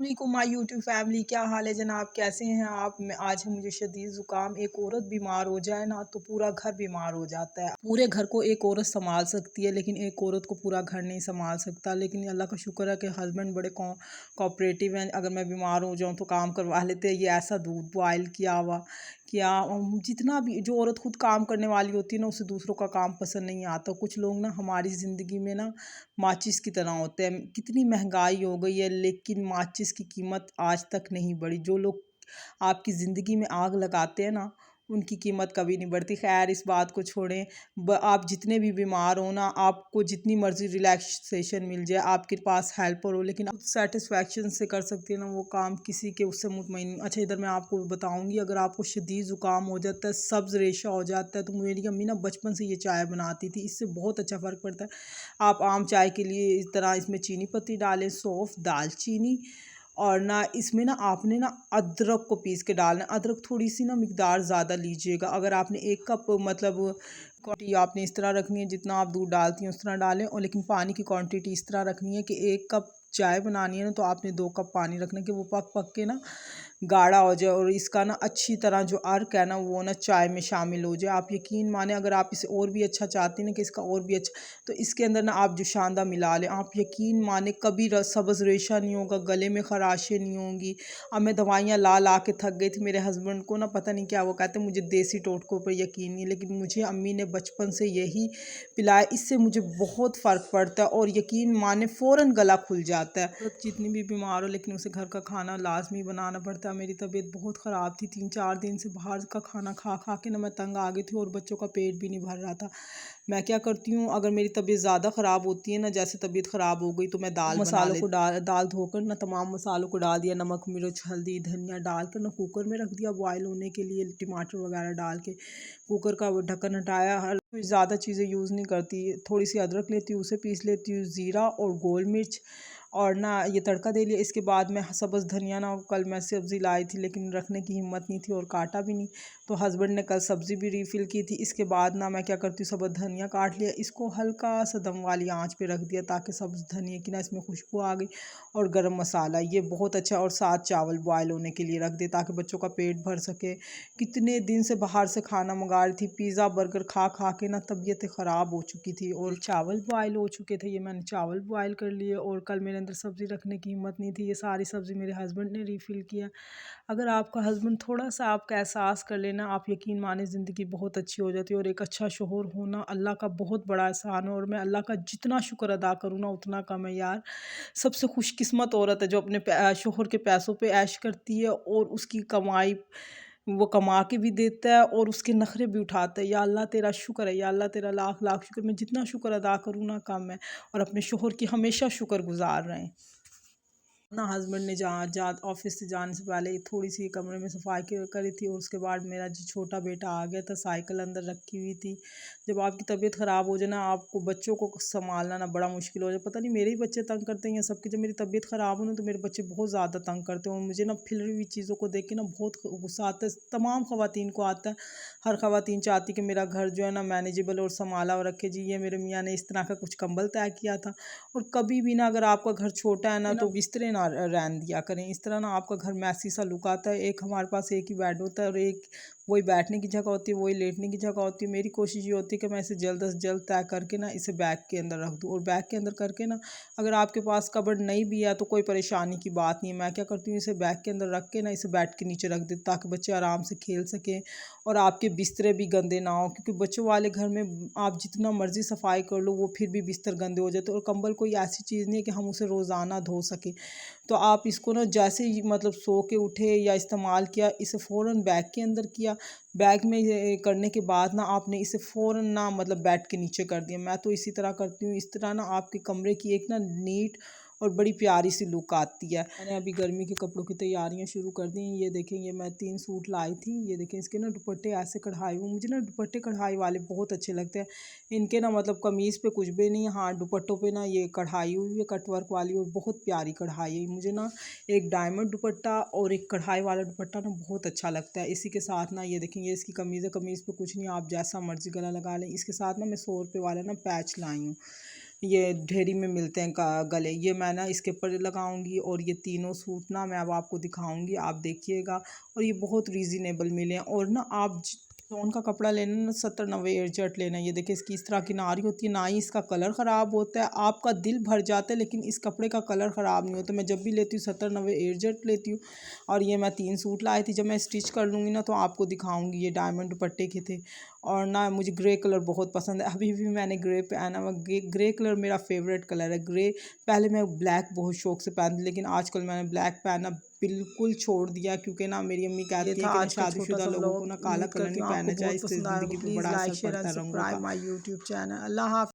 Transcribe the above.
वालेकुम my YouTube family, क्या हाल है जनाब? कैसे हैं आप? मैं आज है मुझे शदीद ज़ुकाम। एक औरत बीमार हो जाए ना तो पूरा घर बीमार हो जाता है। पूरे घर को एक औरत संभाल सकती है लेकिन एक औरत को पूरा घर नहीं संभाल सकता। लेकिन अल्लाह का शुक्र है कि हस्बैंड बड़े कोऑपरेटिव हैं। अगर मैं बीमार हो जाऊँ तो काम करवा लेते हैं। ये ऐसा दूध बॉयल किया हुआ क्या जितना भी जो औरत खुद काम करने वाली होती है ना उसे दूसरों का काम पसंद नहीं आता। कुछ लोग ना हमारी ज़िंदगी में ना माचिस की तरह होते हैं। कितनी महंगाई हो गई है लेकिन माचिस की कीमत आज तक नहीं बढ़ी। जो लोग आपकी ज़िंदगी में आग लगाते हैं ना उनकी कीमत कभी नहीं बढ़ती। खैर इस बात को छोड़ें। आप जितने भी बीमार हो ना, आपको जितनी मर्जी रिलैक्सेशन मिल जाए, आपके पास हेल्पर हो, लेकिन आप सेटिस्फैक्शन से कर सकते हैं ना वो काम, किसी के उससे मुतमईन। अच्छा इधर मैं आपको बताऊंगी, अगर आपको शदीद ज़ुकाम हो जाता है, सब्ज़ रेशा हो जाता है, तो मेरी अम्मी ना बचपन से ये चाय बनाती थी। इससे बहुत अच्छा फ़र्क पड़ता है। आप आम चाय के लिए इस तरह इसमें चीनी पत्ती डालें, सौंफ, दालचीनी, और ना इसमें ना आपने ना अदरक को पीस के डालना। अदरक थोड़ी सी ना मिकदार ज़्यादा लीजिएगा। अगर आपने 1 कप मतलब क्वांटिटी आपने इस तरह रखनी है जितना आप दूध डालती हैं उस तरह डालें, और लेकिन पानी की क्वांटिटी इस तरह रखनी है कि 1 कप चाय बनानी है ना तो आपने 2 कप पानी रखना है कि वो पक पक के ना गाढ़ा हो जाए और इसका ना अच्छी तरह जो अर्क है ना वो ना चाय में शामिल हो जाए। आप यकीन माने, अगर आप इसे और भी अच्छा चाहते हैं ना कि इसका और भी अच्छा, तो इसके अंदर ना आप जुशांदा मिला लें। आप यकीन माने कभी सब्ज़ रेशा नहीं होगा, गले में खराशें नहीं होंगी। अब मैं दवाइयाँ ला ला के थक गई थी। मेरे हस्बैंड को ना पता नहीं क्या वो कहते हैं, मुझे देसी टोटकों पर यकीन नहीं, लेकिन मुझे अम्मी ने बचपन से यही पिलाया। इससे मुझे बहुत फ़र्क पड़ता है और यकीन माने फ़ौरन गला खुल जाता है। औरत जितनी भी बीमार हो लेकिन उसे घर का खाना लाजमी बनाना पड़ता है। मेरी तबीयत बहुत ख़राब थी, 3-4 दिन से बाहर का खाना खा खा के ना मैं तंग आ गई थी और बच्चों का पेट भी नहीं भर रहा था। मैं क्या करती हूँ, अगर मेरी तबीयत ज़्यादा ख़राब होती है ना, जैसे तबीयत ख़राब हो गई, तो मैं दाल मसालों को दाल धोकर ना तमाम मसालों को डाल दिया, नमक, मिर्च, हल्दी, धनिया डाल कर ना कुकर में रख दिया बॉयल होने के लिए। टमाटर वगैरह डाल के कुकर का वो ढक्कन हटाया। हर ज़्यादा चीज़ें यूज़ नहीं करती। थोड़ी सी अदरक लेती हूँ, उसे पीस लेती हूँ, ज़ीरा और गोल मिर्च, और ना ये तड़का दे लिया। इसके बाद मैं सब्ज़ धनिया ना, कल मैं सब्ज़ी लाई थी लेकिन रखने की हिम्मत नहीं थी और काटा भी नहीं, तो हस्बैंड ने कल सब्ज़ी भी रीफ़िल की थी। इसके बाद ना मैं क्या करती हूँ, सब्ज़ धनिया काट लिया, इसको हल्का सा दम वाली आंच पे रख दिया ताकि सब्ज़ धनिया की ना इसमें खुशबू आ गई, और गरम मसाला ये बहुत अच्छा, और साथ चावल बॉयल होने के लिए रख दिए ताकि बच्चों का पेट भर सके। कितने दिन से बाहर से खाना मंगा रही थी, पिज़्ज़ा बर्गर खा खा के ना तबीयत ख़राब हो चुकी थी और चावल बॉयल हो चुके थे। ये मैंने चावल बॉयल कर लिए, और कल मेरे अंदर सब्ज़ी रखने की हिम्मत नहीं थी, ये सारी सब्ज़ी मेरे हस्बैंड ने रीफ़िल किया। अगर आपका हस्बैंड थोड़ा-सा आपका एहसास कर लेना, आप यकीन माने ज़िंदगी बहुत अच्छी हो जाती है। और एक अच्छा शौहर होना अल्लाह का बहुत बड़ा एहसान है, और मैं अल्लाह का जितना शुक्र अदा करूँ ना उतना कम है यार। सबसे खुशकिस्मत औरत है जो अपने शौहर के पैसों पे ऐश करती है और उसकी कमाई वो कमा के भी देता है और उसके नखरे भी उठाता है। या अल्लाह तेरा शुक्र है, या अल्लाह तेरा लाख लाख शुक्र। मैं जितना शुक्र अदा करूँ ना कम है, और अपने शौहर की हमेशा शुक्रगुज़ार रहें। ना हस्बैंड ने जहाँ जहाँ ऑफिस से जाने से पहले थोड़ी सी कमरे में सफाई करी थी, और उसके बाद मेरा जो छोटा बेटा आ गया था, साइकिल अंदर रखी हुई थी। जब आपकी तबीयत ख़राब हो जाए ना, आपको बच्चों को संभालना ना बड़ा मुश्किल हो जाए। पता नहीं मेरे ही बच्चे तंग करते हैं या सबके। जब मेरी तबीयत ख़राब हो ना तो मेरे बच्चे बहुत ज़्यादा तंग करते हैं, और मुझे ना फिर हुई चीज़ों को देख के ना बहुत गुस्सा आता है। तमाम ख़वातीन को आता है। हर ख़वातीन चाहती कि मेरा घर जो है ना मैनेजेबल और संभाला और रखे। जी, ये मेरे मियाँ ने इस तरह का कुछ कंबल तय किया था। और कभी भी ना, अगर आपका घर छोटा है ना तो बिस्तरे ना रहने दिया करें। इस तरह ना आपका घर मैसी सा लुक आता है। एक हमारे पास एक ही बेड होता है और एक वही बैठने की जगह होती है, वही लेटने की जगह होती है। मेरी कोशिश ये होती है कि मैं इसे जल्द से जल्द तय करके ना इसे बैग के अंदर रख दूँ, और बैग के अंदर करके ना, अगर आपके पास कबर्ड नहीं भी है तो कोई परेशानी की बात नहीं है। मैं क्या करती हूँ, इसे बैग के अंदर रख के ना इसे बेड के नीचे रख देती ताकि बच्चे आराम से खेल सकें और आपके बिस्तरे भी गंदे ना हो। क्योंकि बच्चों वाले घर में आप जितना मर्जी सफाई कर लो वो फिर भी बिस्तर गंदे हो जाते हैं, और कंबल कोई ऐसी चीज़ नहीं है कि हम उसे रोज़ाना धो सकें। तो आप इसको ना जैसे ही मतलब सो के उठे या इस्तेमाल किया, इसे फ़ौरन बैग के अंदर किया। बैग में ये करने के बाद ना आपने इसे फ़ौरन ना मतलब बेड के नीचे कर दिया। मैं तो इसी तरह करती हूँ। इस तरह ना आपके कमरे की एक ना नीट और बड़ी प्यारी सी लुक आती है। मैंने अभी गर्मी के कपड़ों की तैयारियां शुरू कर दी। ये देखें, ये मैं 3 सूट लाई थी। ये देखें, इसके ना दुपट्टे ऐसे कढ़ाई हुए। मुझे ना दुपट्टे कढ़ाई वाले बहुत अच्छे लगते हैं। इनके ना मतलब कमीज़ पे कुछ भी नहीं, हाँ दुपट्टों पे ना ये कढ़ाई हुई है कटवर्क वाली, और बहुत प्यारी कढ़ाई है। मुझे ना एक डायमंड दुपट्टा और एक कढ़ाई वाला दुपट्टा ना बहुत अच्छा लगता है। इसी के साथ ना ये देखें, ये इसकी कमीज़ है। कमीज़ पे कुछ नहीं, आप जैसा मर्जी गला लगा लें। इसके साथ ना मैं 100 रुपये वाला ना पैच लाई हूँ। ये ढेरी में मिलते हैं गले, ये मैं ना इसके ऊपर लगाऊंगी। और ये तीनों सूट ना मैं अब आपको दिखाऊंगी, आप देखिएगा। और ये बहुत रीज़नेबल मिले हैं। और ना आप जॉन का कपड़ा लेना ना 70-90 एयरजट लेना। ये देखिए इसकी इस तरह की नारी होती है, ना ही इसका कलर ख़राब होता है, आपका दिल भर जाता है, लेकिन इस कपड़े का कलर ख़राब नहीं होता। मैं जब भी लेती हूँ 70-90 एयरजट लेती हूँ। और ये मैं 3 सूट लाई थी, जब मैं स्टिच कर लूँगी ना तो आपको दिखाऊंगी। ये डायमंड दुपट्टे के थे। और ना मुझे ग्रे कलर बहुत पसंद है, अभी भी मैंने ग्रे पहना हुआ। ग्रे कलर मेरा फेवरेट कलर है, ग्रे। पहले मैं ब्लैक बहुत शौक से पहनती, लेकिन आजकल मैंने ब्लैक पहनना बिल्कुल छोड़ दिया, क्योंकि ना मेरी अम्मी कहती है कि ना आज का छोटा शादीशुदा सा लोगों को व्लॉग। ना काला उम्मीद कलर करती नहीं हूँ आपको पहनना चाहिए, बहुत इससे पसंद आया होगा। ज़िंदगी पे प्लीज़ बड़ा लाइक असर शेयर एंड पड़ता है रंगों सब्सक्राइब का। My YouTube channel. अल्लाह हाफ़िज़।